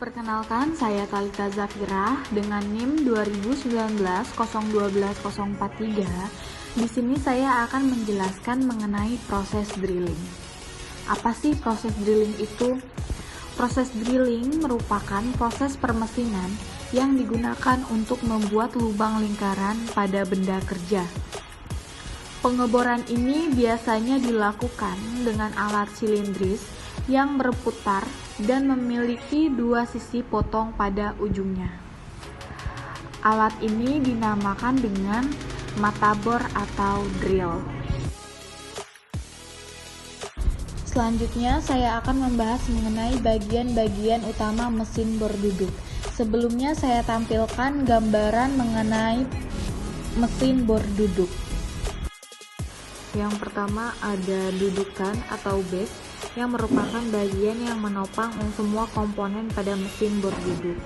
Perkenalkan, saya Talita Zafira dengan NIM 2019-012-043. Di sini saya akan menjelaskan mengenai proses drilling. Apa sih proses drilling itu? Proses drilling merupakan proses permesinan yang digunakan untuk membuat lubang lingkaran pada benda kerja. Pengeboran ini biasanya dilakukan dengan alat silindris yang berputar dan memiliki dua sisi potong pada ujungnya. Alat ini dinamakan dengan mata bor atau drill. Selanjutnya saya akan membahas mengenai bagian-bagian utama mesin bor duduk. Sebelumnya saya tampilkan gambaran mengenai mesin bor duduk. Yang pertama ada dudukan atau base yang merupakan bagian yang menopang semua komponen pada mesin bor duduk.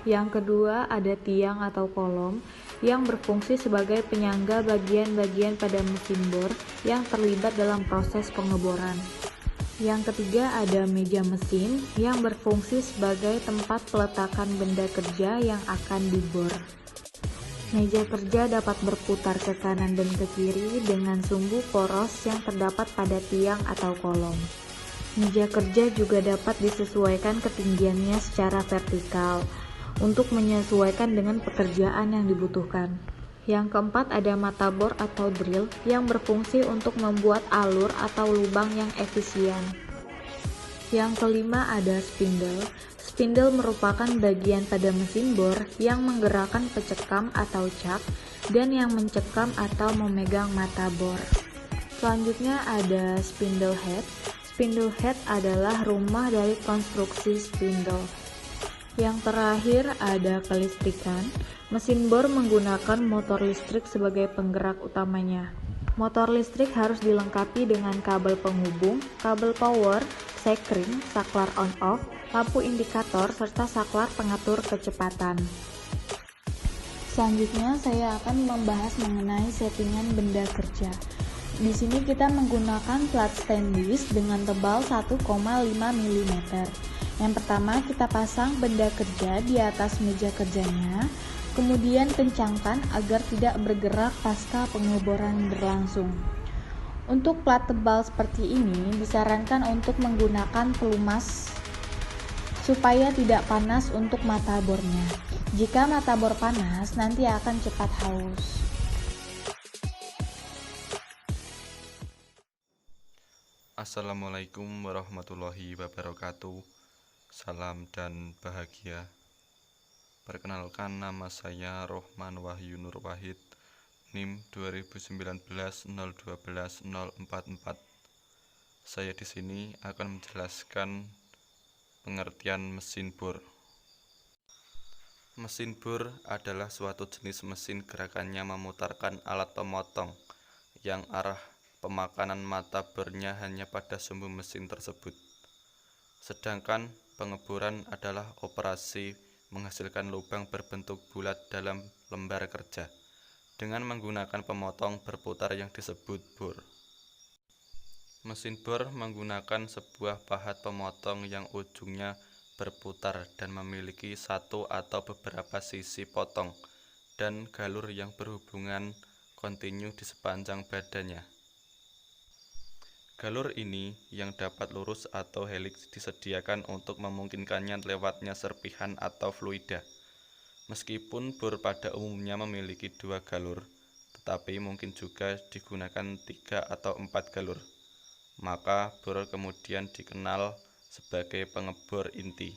Yang kedua ada tiang atau kolom yang berfungsi sebagai penyangga bagian-bagian pada mesin bor yang terlibat dalam proses pengeboran. Yang ketiga ada meja mesin yang berfungsi sebagai tempat peletakan benda kerja yang akan dibor. Meja kerja dapat berputar ke kanan dan ke kiri dengan sumbu poros yang terdapat pada tiang atau kolom. Meja kerja juga dapat disesuaikan ketinggiannya secara vertikal untuk menyesuaikan dengan pekerjaan yang dibutuhkan. Yang keempat ada mata bor atau drill yang berfungsi untuk membuat alur atau lubang yang efisien. Yang kelima ada spindle. Spindle merupakan bagian pada mesin bor yang menggerakkan pecekam atau cap dan yang mencekam atau memegang mata bor. Selanjutnya ada spindle head. Spindle head adalah rumah dari konstruksi spindle. Yang terakhir ada kelistrikan. Mesin bor menggunakan motor listrik sebagai penggerak utamanya. Motor listrik harus dilengkapi dengan kabel penghubung, kabel power, sekring, saklar on-off, lampu indikator, serta saklar pengatur kecepatan. Selanjutnya saya akan membahas mengenai settingan benda kerja. Di sini kita menggunakan plat stainless dengan tebal 1,5 mm. Yang pertama kita pasang benda kerja di atas meja kerjanya, kemudian kencangkan agar tidak bergerak pasca pengeboran berlangsung. Untuk plat tebal seperti ini disarankan untuk menggunakan pelumas supaya tidak panas untuk mata bornya. Jika mata bor panas, nanti akan cepat haus. Assalamualaikum warahmatullahi wabarakatuh. Salam dan bahagia. Perkenalkan, nama saya Rohman Wahyu Nur Wahid, NIM 2019-012-044. Saya di sini akan menjelaskan pengertian mesin bor. Mesin bor adalah suatu jenis mesin gerakannya memutarkan alat pemotong yang arah pemakanan mata bornya hanya pada sumbu mesin tersebut. Sedangkan pengeboran adalah operasi menghasilkan lubang berbentuk bulat dalam lembar kerja dengan menggunakan pemotong berputar yang disebut bor. Mesin bor menggunakan sebuah pahat pemotong yang ujungnya berputar dan memiliki satu atau beberapa sisi potong dan galur yang berhubungan kontinu di sepanjang badannya. Galur ini yang dapat lurus atau heliks disediakan untuk memungkinkannya lewatnya serpihan atau fluida. Meskipun bor pada umumnya memiliki 2 galur, tetapi mungkin juga digunakan 3 atau 4 galur. Maka bor kemudian dikenal sebagai pengebor inti.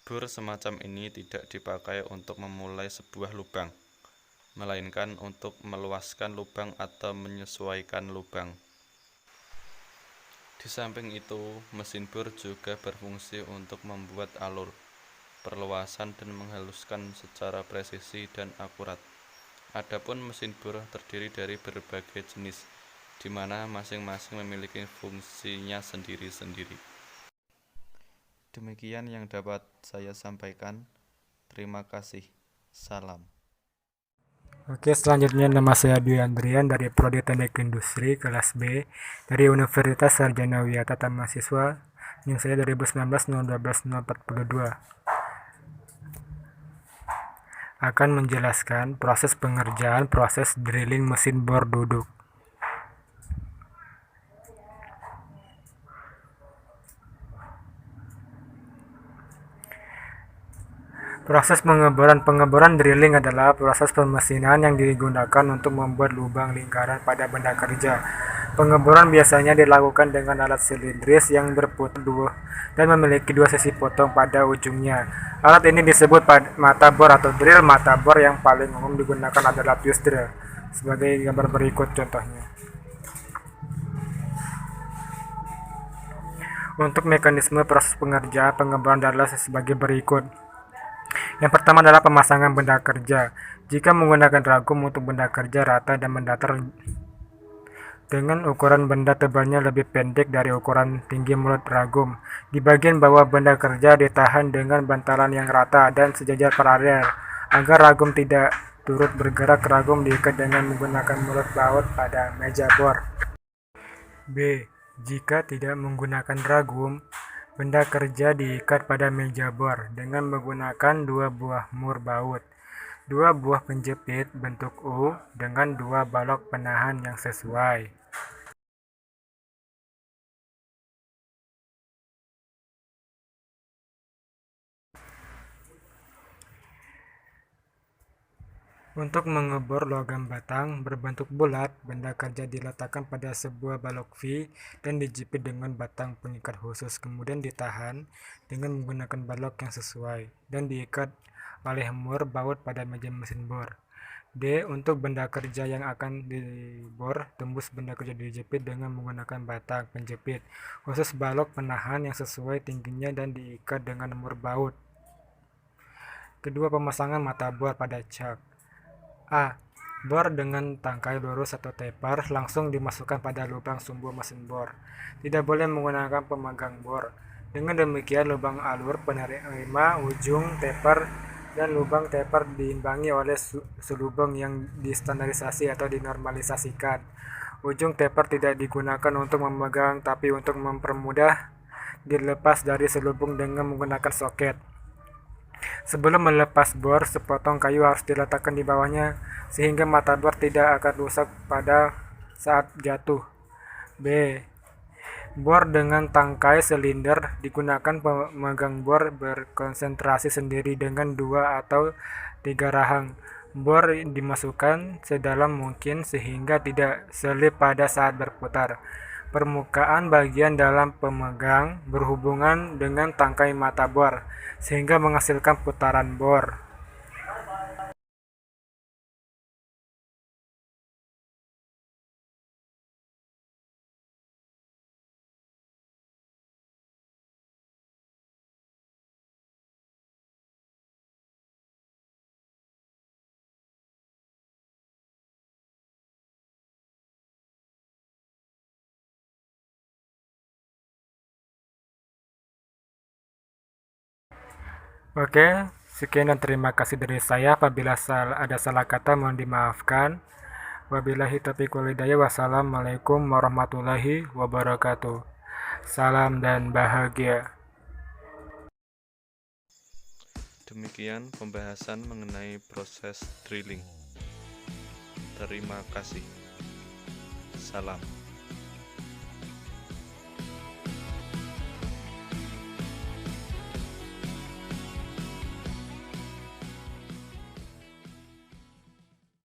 Bor semacam ini tidak dipakai untuk memulai sebuah lubang, melainkan untuk meluaskan lubang atau menyesuaikan lubang. Di samping itu, mesin bor juga berfungsi untuk membuat alur, perluasan dan menghaluskan secara presisi dan akurat. Adapun mesin bor terdiri dari berbagai jenis, di mana masing-masing memiliki fungsinya sendiri-sendiri. Demikian yang dapat saya sampaikan. Terima kasih. Salam. Oke, selanjutnya nama saya Dwi Andrian dari Prodi Teknik Industri kelas B dari Universitas Sarjana Wiyata Mahasiswa NIM saya 2019-012-042 akan menjelaskan proses pengerjaan proses drilling mesin bor duduk. Proses pengeboran drilling adalah proses pemesinan yang digunakan untuk membuat lubang lingkaran pada benda kerja. Pengeboran biasanya dilakukan dengan alat silindris yang berputar dan memiliki dua sisi potong pada ujungnya. Alat ini disebut mata bor atau drill. Mata bor yang paling umum digunakan adalah fuse drill. Sebagai gambar berikut contohnya. Untuk mekanisme proses pengerjaan pengeboran adalah sebagai berikut. Yang pertama adalah pemasangan benda kerja. Jika menggunakan ragum untuk benda kerja rata dan mendatar dengan ukuran benda tebalnya lebih pendek dari ukuran tinggi mulut ragum. Di bagian bawah benda kerja ditahan dengan bantalan yang rata dan sejajar paralel. Agar ragum tidak turut bergerak, ragum diikat dengan menggunakan mulut baut pada meja bor. B. Jika tidak menggunakan ragum, benda kerja diikat pada meja bor dengan menggunakan dua buah mur baut, dua buah penjepit bentuk U dengan dua balok penahan yang sesuai. Untuk mengebor logam batang berbentuk bulat, benda kerja diletakkan pada sebuah balok V dan dijepit dengan batang pengikat khusus, kemudian ditahan dengan menggunakan balok yang sesuai dan diikat oleh mur baut pada meja mesin bor. D. Untuk benda kerja yang akan dibor, tembus benda kerja dijepit dengan menggunakan batang penjepit khusus balok penahan yang sesuai tingginya dan diikat dengan mur baut. Kedua, pemasangan mata bor pada cak. A. Bor dengan tangkai lurus atau taper langsung dimasukkan pada lubang sumbu mesin bor. Tidak boleh menggunakan pemegang bor. Dengan demikian, lubang alur penerima ujung taper dan lubang taper diimbangi oleh selubung yang distandarisasi atau dinormalisasikan. Ujung taper tidak digunakan untuk memegang, tapi untuk mempermudah dilepas dari selubung dengan menggunakan soket. Sebelum melepas bor, sepotong kayu harus diletakkan di bawahnya sehingga mata bor tidak akan rusak pada saat jatuh. B. Bor dengan tangkai silinder digunakan pemegang bor berkonsentrasi sendiri dengan 2 atau 3 rahang. Bor dimasukkan sedalam mungkin sehingga tidak selip pada saat berputar. Permukaan bagian dalam pemegang berhubungan dengan tangkai mata bor, sehingga menghasilkan putaran bor. Oke, sekian dan terima kasih dari saya. Apabila ada salah kata mohon dimaafkan. Wabillahi taufiq wal hidayah. Wassalamualaikum warahmatullahi wabarakatuh. Salam dan bahagia. Demikian pembahasan mengenai proses drilling. Terima kasih. Salam.